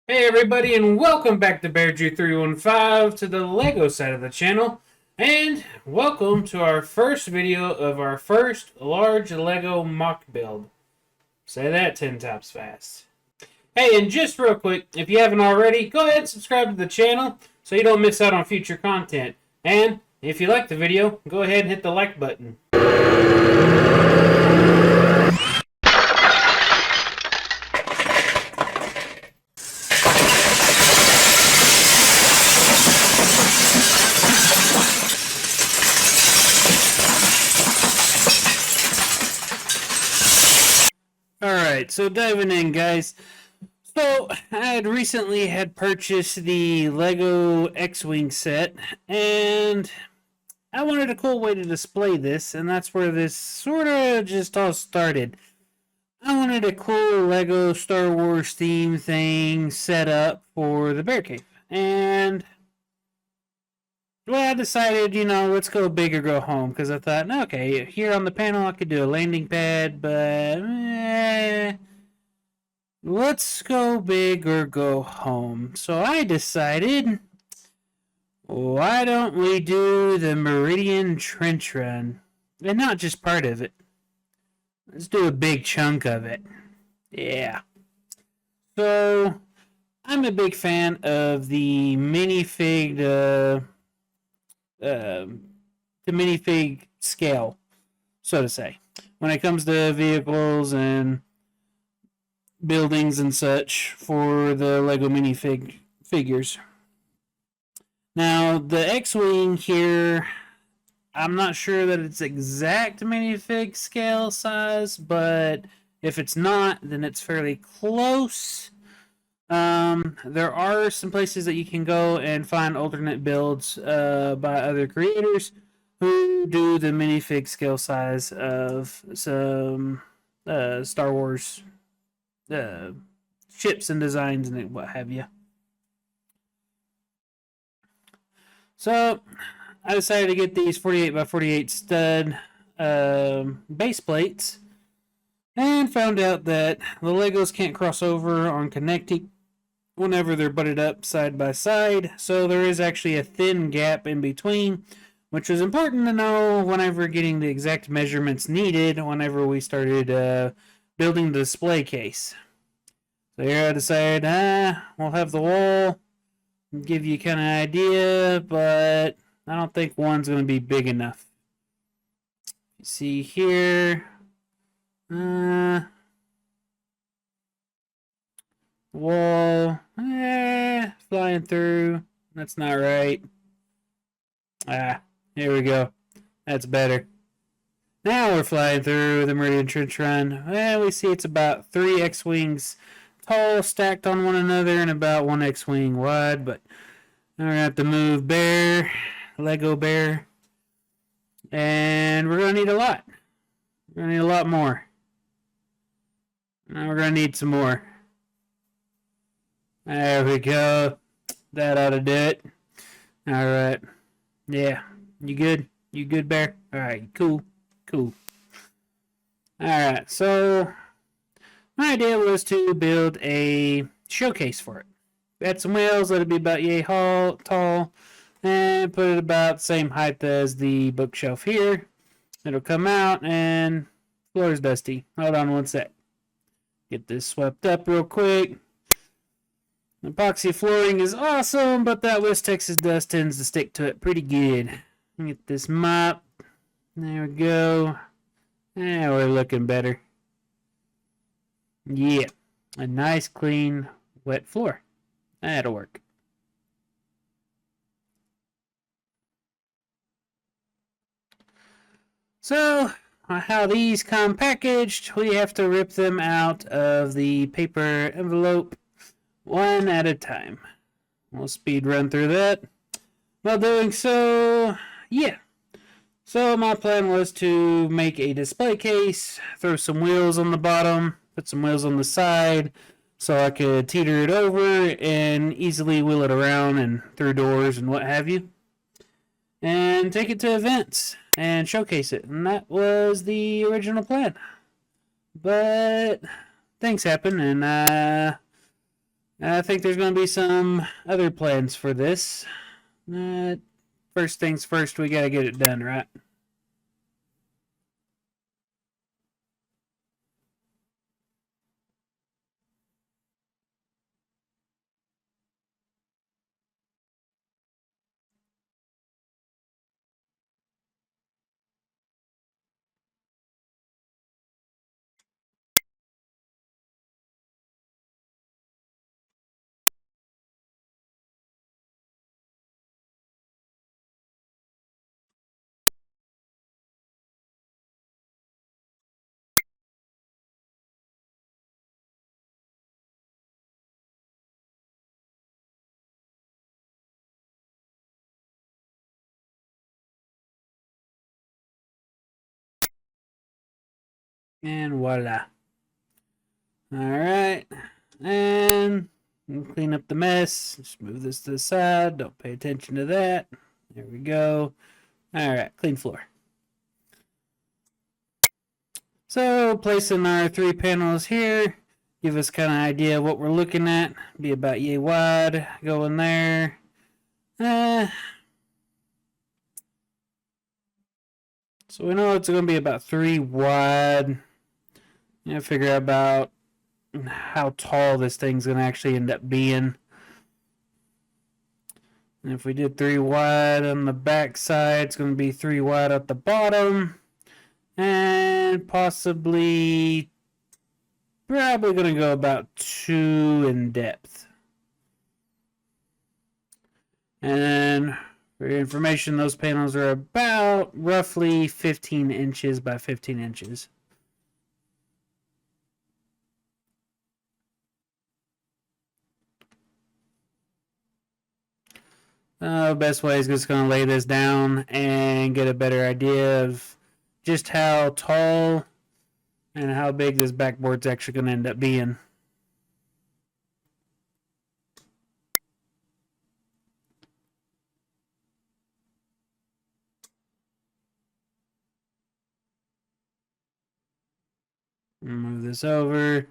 Hey everybody, and welcome back to BearJew315 to the Lego side of the channel, and welcome to our first video of our first large Lego MOC build. Say that 10 times fast. Hey, and just real quick, if you haven't already, go ahead and subscribe to the channel so you don't miss out on future content. And if you like the video, go ahead and hit the like button. Alright, so diving in, guys. So, I had recently purchased the Lego X-Wing set, and I wanted a cool way to display this, and that's where this sort of just all started. I wanted a cool Lego Star Wars theme thing set up for the Bear Cave, and well, I decided, let's go big or go home, because I thought, okay, here on the panel I could do a landing pad, but let's go big or go home. So I decided, why don't we do the Meridian Trench run? And not just part of it. Let's do a big chunk of it. Yeah. So, I'm a big fan of the minifig, the minifig scale, so to say, when it comes to vehicles and buildings and such for the Lego minifig figures. Now, the X-Wing here, I'm not sure that it's exact minifig scale size, but if it's not, then it's fairly close. There are some places that you can go and find alternate builds by other creators who do the minifig scale size of some Star Wars ships and designs and what have you. So I decided to get these 48 by 48 stud base plates, and found out that the Legos can't cross over on connecting whenever they're butted up side by side, so there is actually a thin gap in between, which was important to know whenever getting the exact measurements needed whenever we started building the display case. So here I decided, we'll have the wall, give you kind of idea, but I don't think one's going to be big enough. You see here, wall, flying through. That's not right. Here we go. That's better. Now we're flying through the Meridian Trench run. Well, we see it's about 3 X-Wings tall, stacked on one another, and about 1 X-Wing wide, but we're going to have to move Bear, Lego Bear, and we're going to need a lot. We're going to need a lot more. Now we're going to need some more. There we go. That ought to do it. Alright. Yeah. You good? You good, Bear? Alright, cool. Cool. Alright, so my idea was to build a showcase for it. Add some wheels, let it be about yay tall, and put it about the same height as the bookshelf here. It'll come out, and floor's dusty. Hold on one sec. Get this swept up real quick. Epoxy flooring is awesome, but that West Texas dust tends to stick to it pretty good. Get this mop. There we go. Yeah, we're looking better. Yeah, a nice, clean, wet floor. That'll work. So, how these come packaged, we have to rip them out of the paper envelope one at a time. We'll speed run through that. While doing so, yeah. So my plan was to make a display case, throw some wheels on the bottom, put some wheels on the side, so I could teeter it over and easily wheel it around and through doors and what have you. And take it to events and showcase it. And that was the original plan. But things happen, and I think there's going to be some other plans for this. First things first, we got to get it done, right? And voila. Alright. And clean up the mess. Just move this to the side. Don't pay attention to that. There we go. Alright, clean floor. So, placing our 3 panels here. Give us kind of idea what we're looking at. Be about yay wide. Go in there. So we know it's going to be about 3 wide. Figure out about how tall this thing's going to actually end up being. And if we did 3 wide on the back side, it's going to be 3 wide at the bottom. And probably going to go about 2 in depth. And for your information, those panels are about roughly 15 inches by 15 inches. Best way is just going to lay this down and get a better idea of just how tall and how big this backboard's actually going to end up being. Move this over.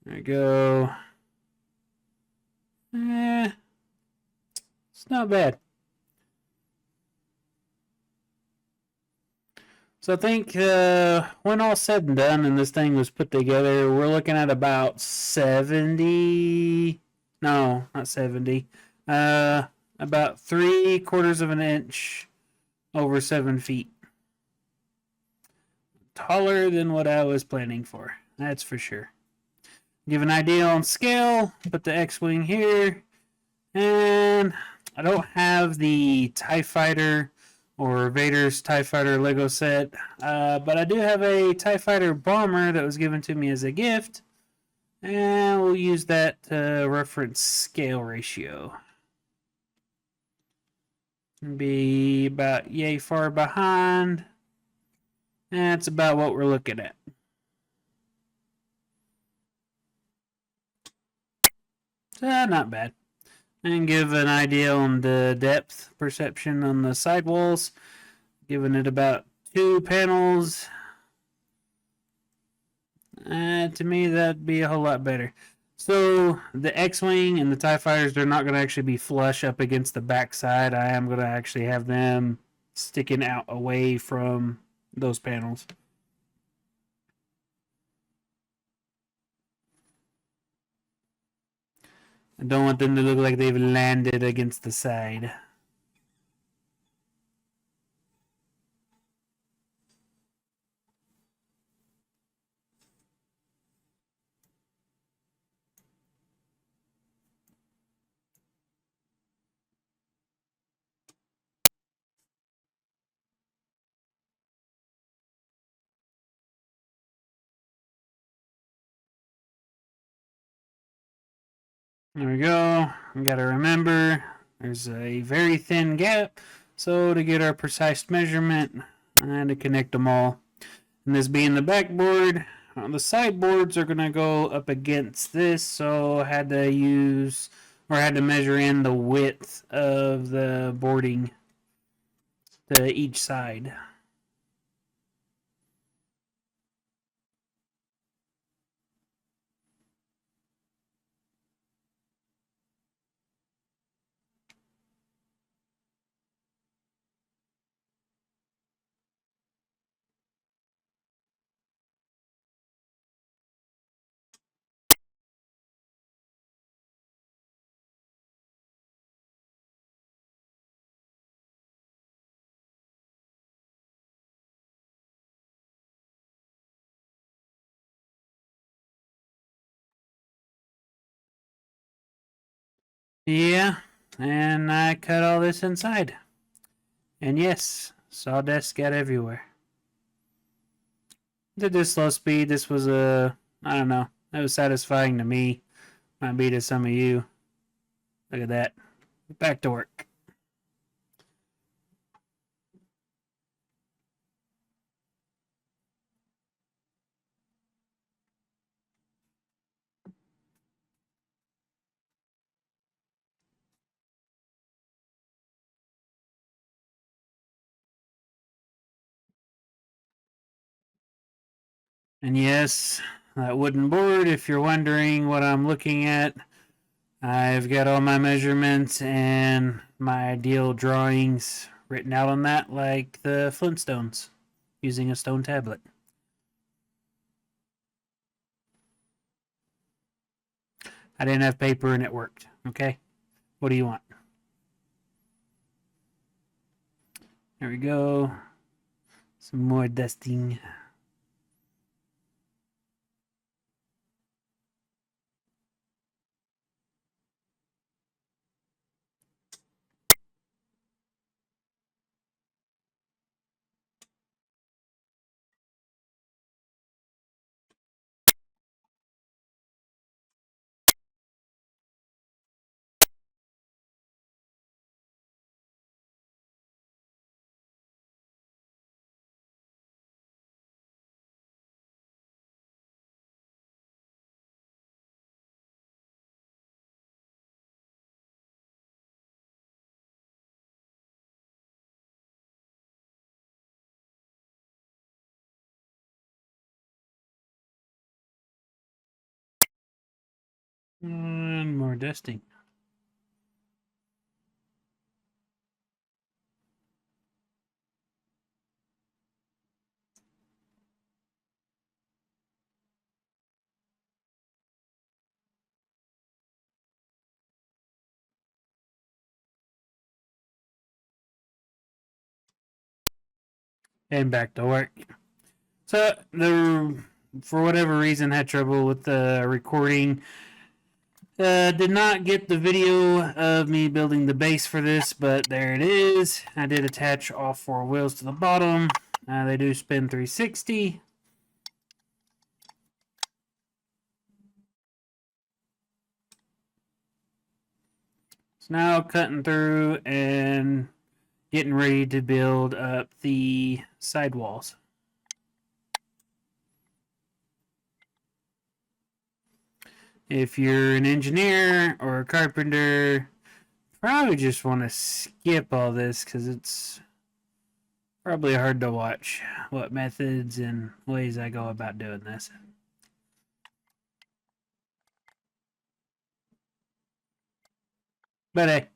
There we go. It's not bad. So I think when all said and done and this thing was put together, we're looking at about 70. No, not 70. About 3/4 of an inch over 7 feet. Taller than what I was planning for. That's for sure. Give an idea on scale. Put the X-Wing here. And I don't have the TIE Fighter or Vader's TIE Fighter Lego set, but I do have a TIE Fighter bomber that was given to me as a gift, and we'll use that to reference scale ratio. Be about yay far behind. That's about what we're looking at. Not bad. And give an idea on the depth perception on the sidewalls. Giving it about 2 panels. To me, that'd be a whole lot better. So the X-Wing and the TIE Fighters, they're not going to actually be flush up against the backside. I am going to actually have them sticking out away from those panels. I don't want them to look like they've landed against the side. There we go. We got to remember there's a very thin gap. So to get our precise measurement, I had to connect them all. And this being the backboard, the sideboards are going to go up against this. So I had to use, or I had to measure in the width of the boarding to each side. and I cut all this inside. And yes, sawdust got everywhere. Did this slow speed. This was I don't know. That was satisfying to me. Might be to some of you. Look at that. Back to work. And yes, that wooden board, if you're wondering what I'm looking at, I've got all my measurements and my ideal drawings written out on that like the Flintstones using a stone tablet. I didn't have paper and it worked. Okay? What do you want? There we go. Some more dusting. And more dusting. And back to work. So for whatever reason had trouble with the recording. Did not get the video of me building the base for this, but there it is. I did attach all 4 wheels to the bottom. They do spin 360. So now cutting through and getting ready to build up the sidewalls. If you're an engineer or a carpenter, probably just want to skip all this because it's probably hard to watch what methods and ways I go about doing this. But hey,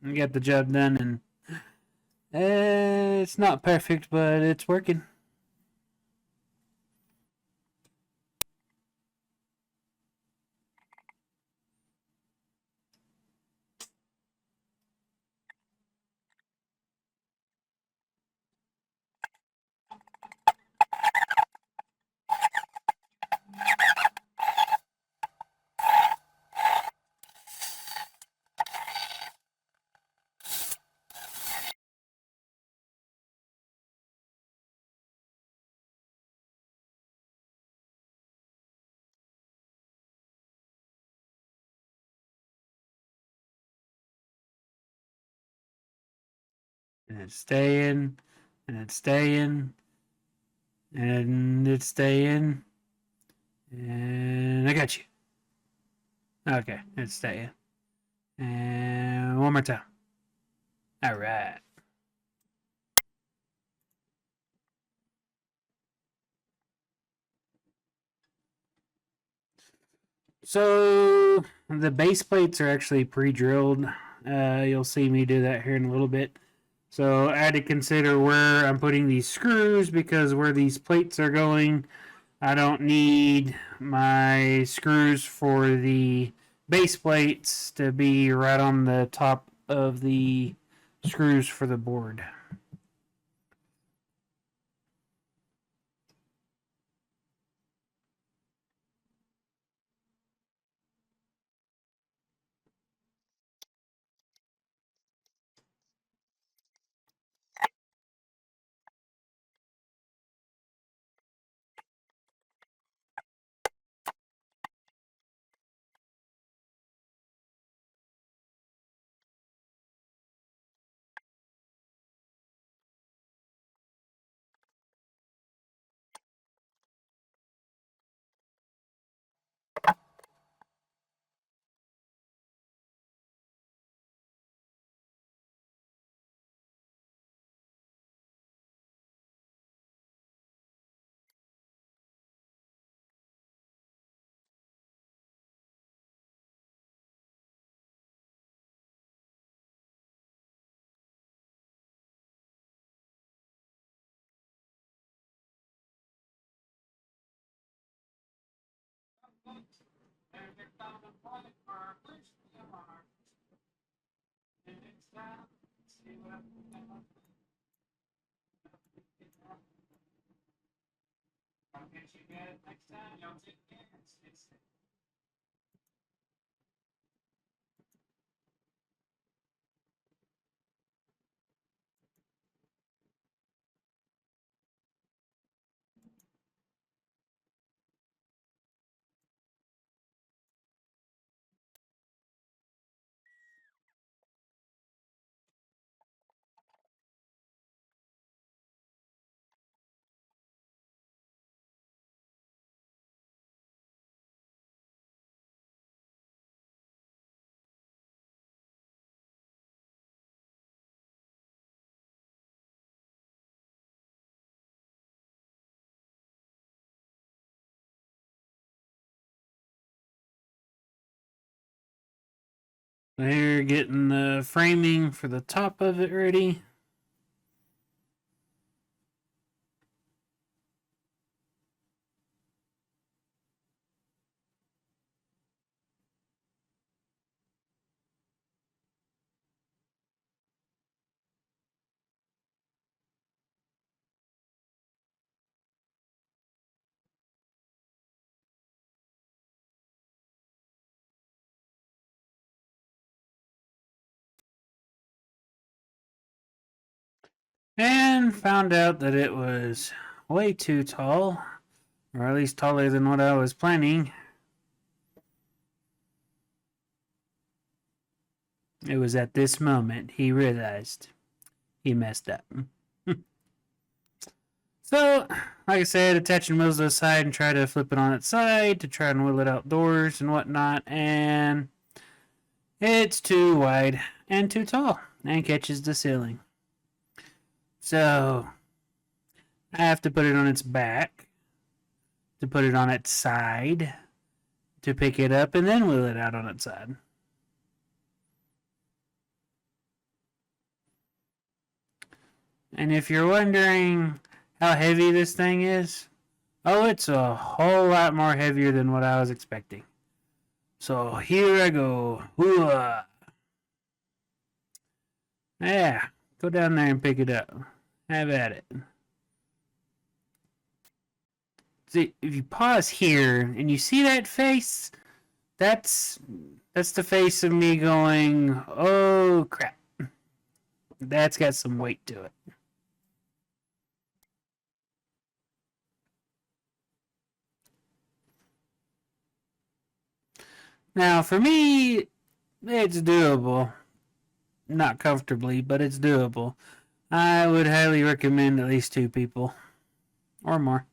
I got the job done, and it's not perfect, but it's working. And it's staying, and it's staying, and it's staying, and I got you. Okay, it's staying. And one more time. All right. So the base plates are actually pre-drilled. You'll see me do that here in a little bit. So I had to consider where I'm putting these screws because where these plates are going, I don't need my screws for the base plates to be right on the top of the screws for the board. They're getting the framing for the top of it ready. And found out that it was way too tall, or at least taller than what I was planning. It was at this moment he realized he messed up. So, like I said, attaching wheels to the side and try to flip it on its side to try and wheel it outdoors and whatnot, and it's too wide and too tall and catches the ceiling. So, I have to put it on its back, to put it on its side, to pick it up and then wheel it out on its side. And if you're wondering how heavy this thing is, oh, it's a whole lot more heavier than what I was expecting. So here I go. Hooah. Yeah, go down there and pick it up. Have at it. See, if you pause here and you see that face, that's the face of me going, oh crap. That's got some weight to it. Now, for me, it's doable. Not comfortably, but it's doable. I would highly recommend at least 2 people or more.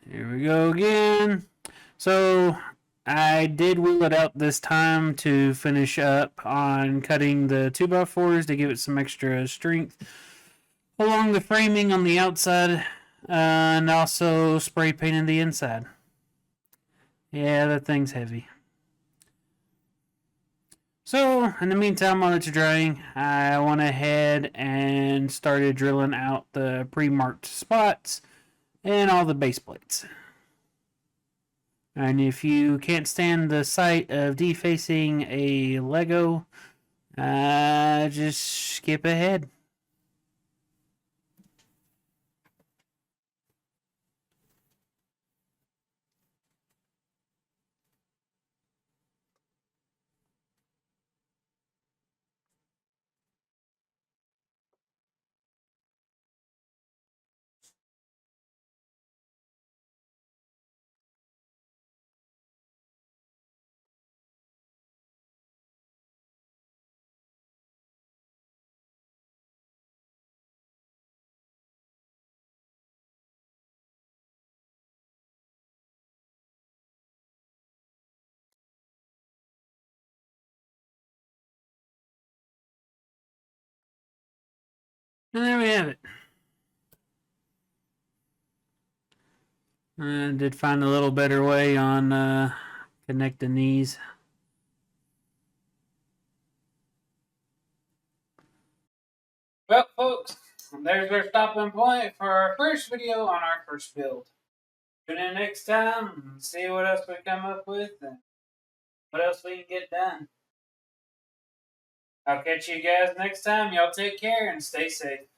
Here we go again. So I did wheel it out this time to finish up on cutting the 2x4s to give it some extra strength along the framing on the outside, and also spray painting the inside. Yeah, that thing's heavy. So, in the meantime, while it's drying, I went ahead and started drilling out the pre-marked spots and all the base plates. And if you can't stand the sight of defacing a Lego, just skip ahead. And there we have it. I did find a little better way on connecting these. Well, folks, there's our stopping point for our first video on our first build. Tune in next time and see what else we come up with and what else we can get done. I'll catch you guys next time. Y'all take care and stay safe.